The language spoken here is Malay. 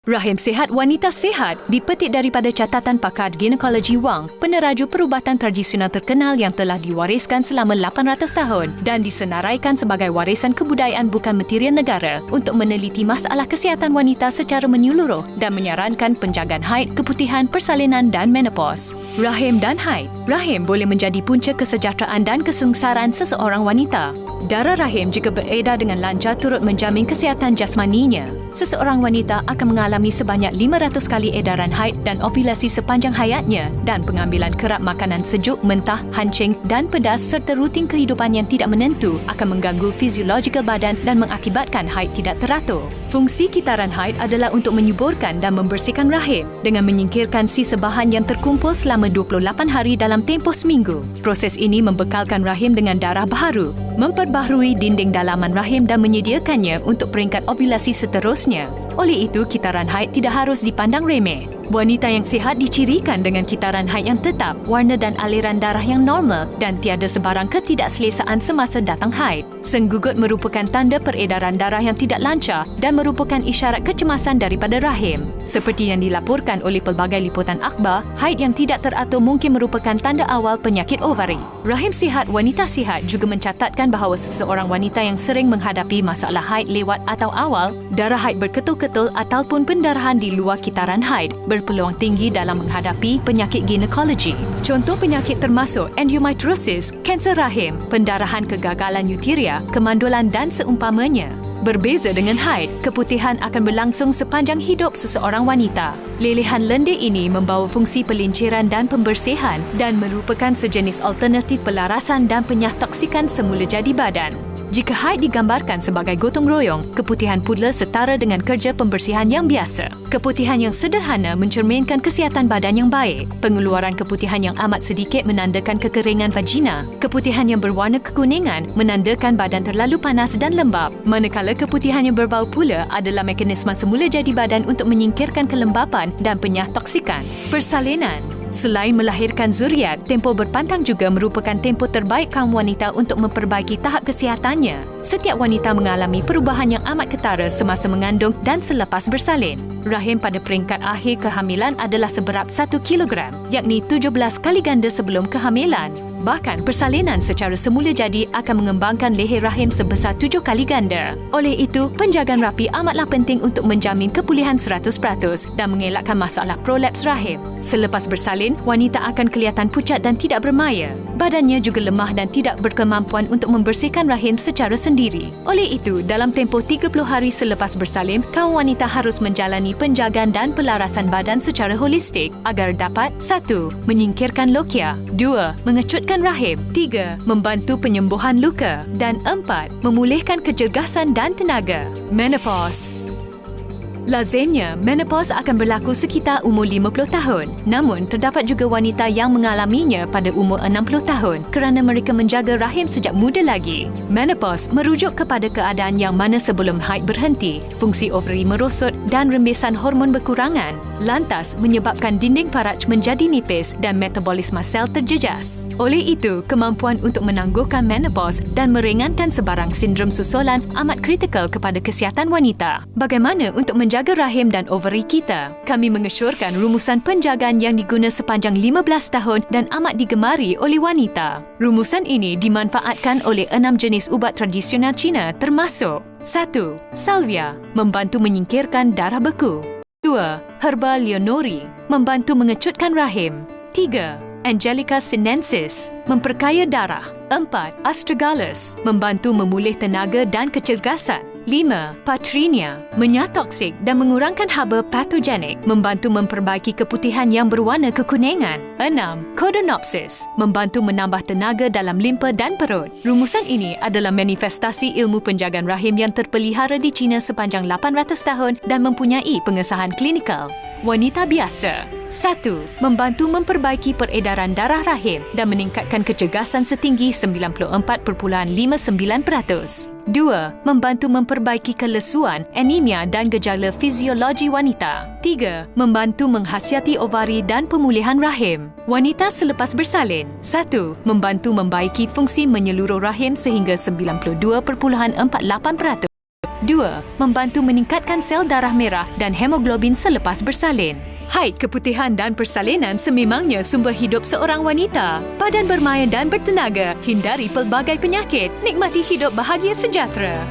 Rahim sihat wanita sihat dipetik daripada catatan pakar ginekologi Wang, peneraju perubatan tradisional terkenal yang telah diwariskan selama 800 tahun dan disenaraikan sebagai warisan kebudayaan bukan material negara untuk meneliti masalah kesihatan wanita secara menyeluruh dan menyarankan penjagaan haid, keputihan, persalinan dan menopause. Rahim dan haid. Rahim boleh menjadi punca kesejahteraan dan kesengsaraan seseorang wanita. Darah rahim jika beredar dengan lancar turut menjamin kesihatan jasmaninya. Seseorang wanita akan mengalami sebanyak 500 kali edaran haid dan ovulasi sepanjang hayatnya dan pengambilan kerap makanan sejuk, mentah, hancing dan pedas serta rutin kehidupan yang tidak menentu akan mengganggu fisiologikal badan dan mengakibatkan haid tidak teratur. Fungsi kitaran haid adalah untuk menyuburkan dan membersihkan rahim dengan menyingkirkan sisa bahan yang terkumpul selama 28 hari dalam tempoh seminggu. Proses ini membekalkan rahim dengan darah baharu, memperbaharui dinding dalaman rahim dan menyediakannya untuk peringkat ovulasi seterusnya. Oleh itu, kitaran haid tidak harus dipandang remeh. Wanita yang sihat dicirikan dengan kitaran haid yang tetap, warna dan aliran darah yang normal dan tiada sebarang ketidakselesaan semasa datang haid. Senggugut merupakan tanda peredaran darah yang tidak lancar dan merupakan isyarat kecemasan daripada rahim. Seperti yang dilaporkan oleh pelbagai liputan akhbar, haid yang tidak teratur mungkin merupakan tanda awal penyakit ovari. Rahim sihat wanita sihat juga mencatatkan bahawa seseorang wanita yang sering menghadapi masalah haid lewat atau awal, darah haid berketul-ketul ataupun pendarahan di luar kitaran haid berpeluang tinggi dalam menghadapi penyakit ginekologi. Contoh penyakit termasuk endometriosis, kanser rahim, pendarahan kegagalan uteria, kemandulan dan seumpamanya. Berbeza dengan haid, keputihan akan berlangsung sepanjang hidup seseorang wanita. Lelehan lendir ini membawa fungsi pelinciran dan pembersihan dan merupakan sejenis alternatif pelarasan dan penyah-toksikan semula jadi badan. Jika haid digambarkan sebagai gotong royong, keputihan pula setara dengan kerja pembersihan yang biasa. Keputihan yang sederhana mencerminkan kesihatan badan yang baik. Pengeluaran keputihan yang amat sedikit menandakan kekeringan vagina. Keputihan yang berwarna kekuningan menandakan badan terlalu panas dan lembap. Manakala keputihan yang berbau pula adalah mekanisme semula jadi badan untuk menyingkirkan kelembapan dan penyah toksikan. Persalinan. Selain melahirkan zuriat, tempoh berpantang juga merupakan tempoh terbaik kaum wanita untuk memperbaiki tahap kesihatannya. Setiap wanita mengalami perubahan yang amat ketara semasa mengandung dan selepas bersalin. Rahim pada peringkat akhir kehamilan adalah seberat 1 kilogram, yakni 17 kali ganda sebelum kehamilan. Bahkan persalinan secara semula jadi akan mengembangkan leher rahim sebesar 7 kali ganda. Oleh itu, penjagaan rapi amatlah penting untuk menjamin kepulihan 100% dan mengelakkan masalah prolaps rahim. Selepas bersalin, wanita akan kelihatan pucat dan tidak bermaya. Badannya juga lemah dan tidak berkemampuan untuk membersihkan rahim secara sendiri. Oleh itu, dalam tempoh 30 hari selepas bersalin, kaum wanita harus menjalani penjagaan dan pelarasan badan secara holistik agar dapat 1. Menyingkirkan lokia, 2. Mengecutkan rahim, 3. Membantu penyembuhan luka dan 4. Memulihkan kecergasan dan tenaga. Menopause. Lazimnya, menopause akan berlaku sekitar umur 50 tahun. Namun, terdapat juga wanita yang mengalaminya pada umur 60 tahun kerana mereka menjaga rahim sejak muda lagi. Menopause merujuk kepada keadaan yang mana sebelum haid berhenti, fungsi ovary merosot dan rembesan hormon berkurangan. Lantas, menyebabkan dinding faraj menjadi nipis dan metabolisme sel terjejas. Oleh itu, kemampuan untuk menangguhkan menopause dan meringankan sebarang sindrom susulan amat kritikal kepada kesihatan wanita. Bagaimana untuk menjaga rahim dan ovary kita? Kami mengesyorkan rumusan penjagaan yang diguna sepanjang 15 tahun dan amat digemari oleh wanita. Rumusan ini dimanfaatkan oleh 6 jenis ubat tradisional Cina termasuk 1. Salvia, membantu menyingkirkan darah beku. 2. Herba Leonori, membantu mengecutkan rahim. 3. Angelica sinensis, memperkaya darah. 4. Astragalus, membantu memulih tenaga dan kecergasan. 5. Patrinia, menyah toksik dan mengurangkan haba patogenik, membantu memperbaiki keputihan yang berwarna kekuningan. 6. Codonopsis, membantu menambah tenaga dalam limpa dan perut. Rumusan ini adalah manifestasi ilmu penjagaan rahim yang terpelihara di China sepanjang 800 tahun dan mempunyai pengesahan klinikal. Wanita biasa. 1. Membantu memperbaiki peredaran darah rahim dan meningkatkan kecergasan setinggi 94.59%. 2. Membantu memperbaiki kelesuan, anemia dan gejala fiziologi wanita. 3. Membantu menghasiati ovari dan pemulihan rahim. Wanita selepas bersalin. 1. Membantu membaiki fungsi menyeluruh rahim sehingga 92.48%. 2. Membantu meningkatkan sel darah merah dan hemoglobin selepas bersalin. Haid, keputihan dan persalinan sememangnya sumber hidup seorang wanita. Badan bermain dan bertenaga, hindari pelbagai penyakit, nikmati hidup bahagia sejahtera.